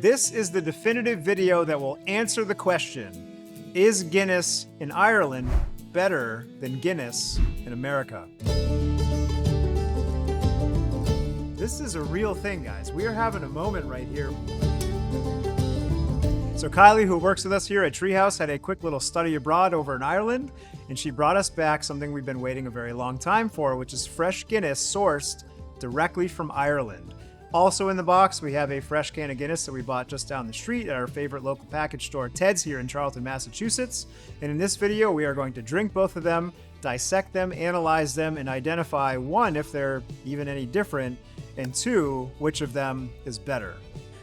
This is the definitive video that will answer the question, is Guinness in Ireland better than Guinness in America? This is a real thing, guys. We are having a moment right here. So Kylie, who works with us here at Treehouse, had a quick little study abroad over in Ireland, and she brought us back something we've been waiting a very long time for, which is fresh Guinness sourced directly from Ireland. Also in the box, we have a fresh can of Guinness that we bought just down the street at our favorite local package store, Ted's, here in Charlton, Massachusetts. And in this video, we are going to drink both of them, dissect them, analyze them, and identify, one, if they're even any different, and two, which of them is better.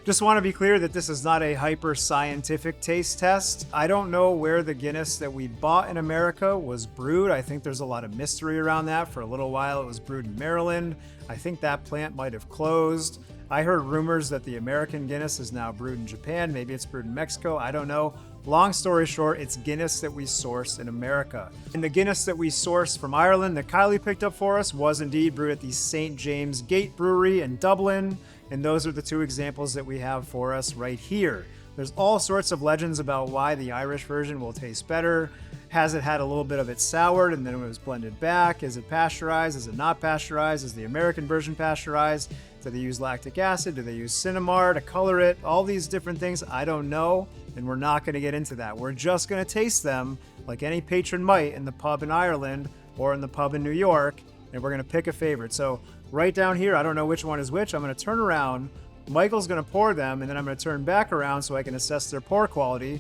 Just want to be clear that this is not a hyper-scientific taste test. I don't know where the Guinness that we bought in America was brewed. I think there's a lot of mystery around that. For a little while, it was brewed in Maryland. I think that plant might have closed. I heard rumors that the American Guinness is now brewed in Japan. Maybe it's brewed in Mexico. I don't know. Long story short, it's Guinness that we source in America. And the Guinness that we source from Ireland that Kylie picked up for us was indeed brewed at the St. James Gate Brewery in Dublin. And those are the two examples that we have for us right here. There's all sorts of legends about why the Irish version will taste better. Has it had a little bit of it soured and then it was blended back? Is it pasteurized? Is it not pasteurized? Is the American version pasteurized? Do they use lactic acid? Do they use cinnamon to color it? All these different things, I don't know, and we're not going to get into that. We're just going to taste them like any patron might in the pub in Ireland or in the pub in New York, and we're going to pick a favorite. So right down here, I don't know which one is which. I'm going to turn around. Michael's going to pour them, and then I'm going to turn back around so I can assess their pour quality,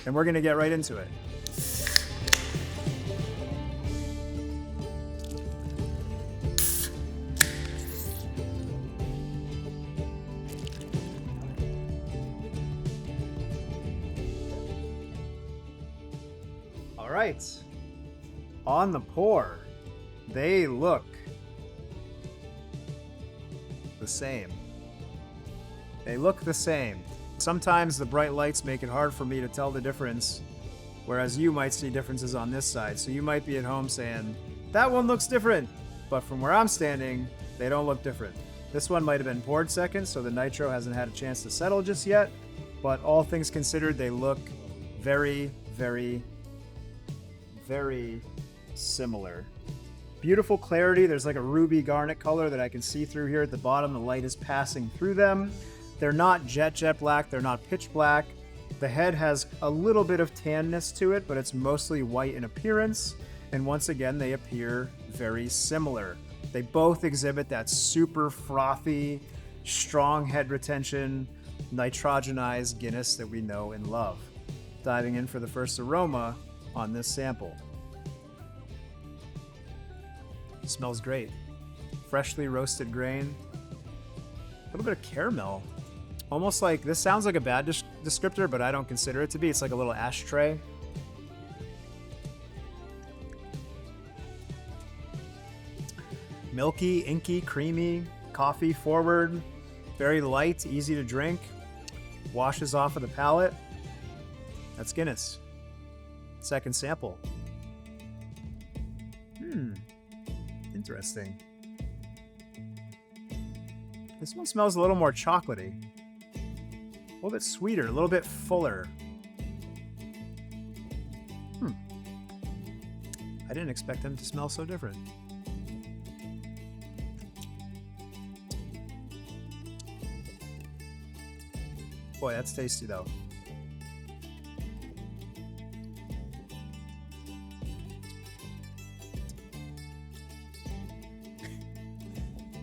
and we're going to get right into it. All right, on the pour, they look the same. They look the same. Sometimes the bright lights make it hard for me to tell the difference, whereas you might see differences on this side. So you might be at home saying, that one looks different, but from where I'm standing, they don't look different. This one might have been poured second, so the nitro hasn't had a chance to settle just yet, but all things considered, they look very, very, very similar. Beautiful clarity. There's like a ruby garnet color that I can see through here at the bottom. The light is passing through them. They're not jet black. They're not pitch black. The head has a little bit of tanness to it, but it's mostly white in appearance. And once again, they appear very similar. They both exhibit that super frothy, strong head retention, nitrogenized Guinness that we know and love. Diving in for the first aroma on this sample. It smells great. Freshly roasted grain. A little bit of caramel. Almost like, this sounds like a bad descriptor, but I don't consider it to be. It's like a little ashtray. Milky, inky, creamy, coffee forward. Very light, easy to drink. Washes off of the palate. That's Guinness. Second sample. Interesting. This one smells a little more chocolatey. A little bit sweeter, a little bit fuller. I didn't expect them to smell so different. Boy, that's tasty though.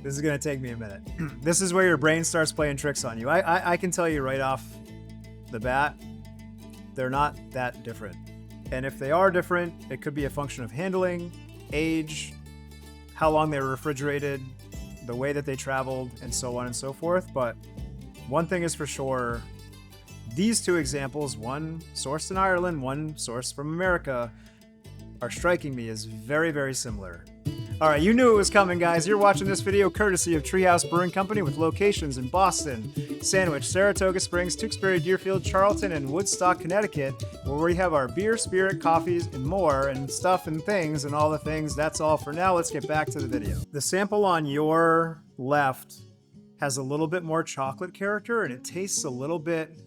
This is going to take me a minute. This is where your brain starts playing tricks on you. I can tell you right off the bat, they're not that different. And if they are different, it could be a function of handling, age, how long they were refrigerated, the way that they traveled, and so on and so forth. But one thing is for sure, these two examples, one sourced in Ireland, one sourced from America, are striking me as very, very similar. All right, you knew it was coming, guys. You're watching this video courtesy of Treehouse Brewing Company with locations in Boston, Sandwich, Saratoga Springs, Tewksbury, Deerfield, Charlton, and Woodstock, Connecticut, where we have our beer, spirit, coffees, and more, and stuff and things and all the things. That's all for now. Let's get back to the video. The sample on your left has a little bit more chocolate character, and it tastes a little bit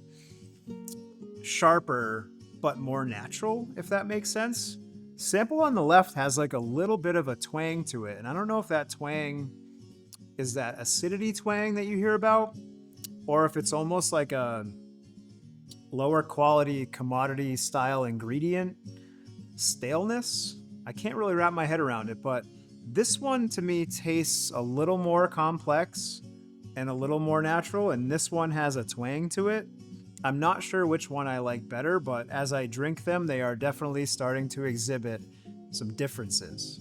sharper but more natural, if that makes sense. Sample on the left has like a little bit of a twang to it, and I don't know if that twang is that acidity twang that you hear about, or if it's almost like a lower quality commodity style ingredient staleness. I can't really wrap my head around it, but this one to me tastes a little more complex and a little more natural, and this one has a twang to it. I'm not sure which one I like better, but as I drink them, they are definitely starting to exhibit some differences.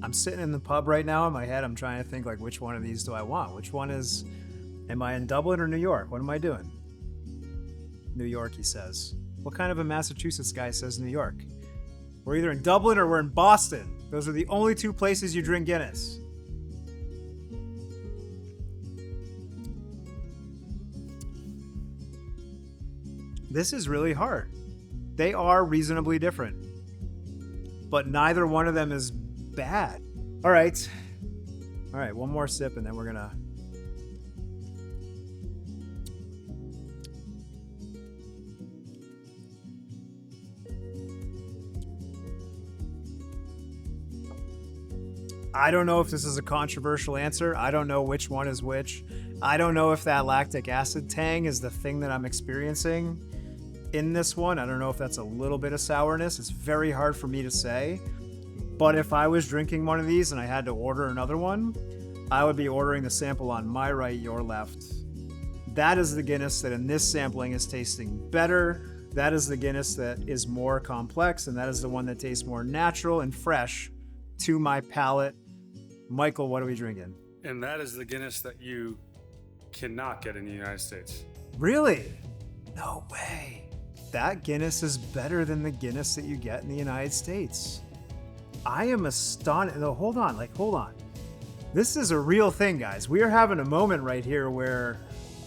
I'm sitting in the pub right now in my head. I'm trying to think like, which one of these do I want? Which one is, am I in Dublin or New York? What am I doing? New York, he says. What kind of a Massachusetts guy says New York? We're either in Dublin or we're in Boston. Those are the only two places you drink Guinness. This is really hard. They are reasonably different, but neither one of them is bad. All right, one more sip and then we're gonna... I don't know if this is a controversial answer. I don't know which one is which. I don't know if that lactic acid tang is the thing that I'm experiencing in this one. I don't know if that's a little bit of sourness. It's very hard for me to say. But if I was drinking one of these and I had to order another one, I would be ordering the sample on my right, your left. That is the Guinness that in this sampling is tasting better. That is the Guinness that is more complex, and that is the one that tastes more natural and fresh to my palate. Michael, what are we drinking? And that is the Guinness that you cannot get in the United States. Really? No way. That Guinness is better than the Guinness that you get in the United States. I am astonished. No, hold on. This is a real thing, guys. We are having a moment right here where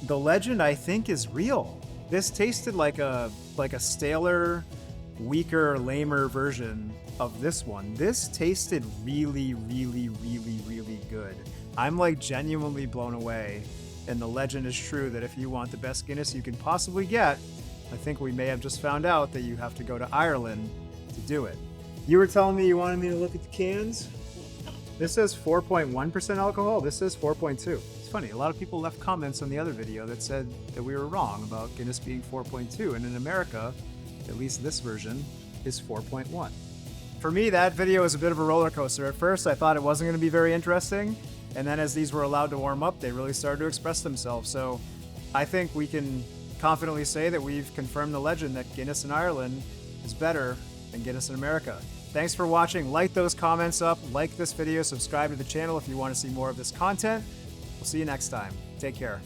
the legend, I think, is real. This tasted like a staler, weaker, lamer version of this one. This tasted really, really, really, really good. I'm like genuinely blown away. And the legend is true that if you want the best Guinness you can possibly get, I think we may have just found out that you have to go to Ireland to do it. You were telling me you wanted me to look at the cans? This says 4.1% alcohol. This says 4.2. It's funny. A lot of people left comments on the other video that said that we were wrong about Guinness being 4.2. And in America, at least this version, is 4.1. For me, that video was a bit of a roller coaster. At first, I thought it wasn't going to be very interesting. And then as these were allowed to warm up, they really started to express themselves. So I think we can confidently say that we've confirmed the legend that Guinness in Ireland is better than Guinness in America. Thanks for watching. Like those comments up, like this video, subscribe to the channel if you want to see more of this content. We'll see you next time. Take care.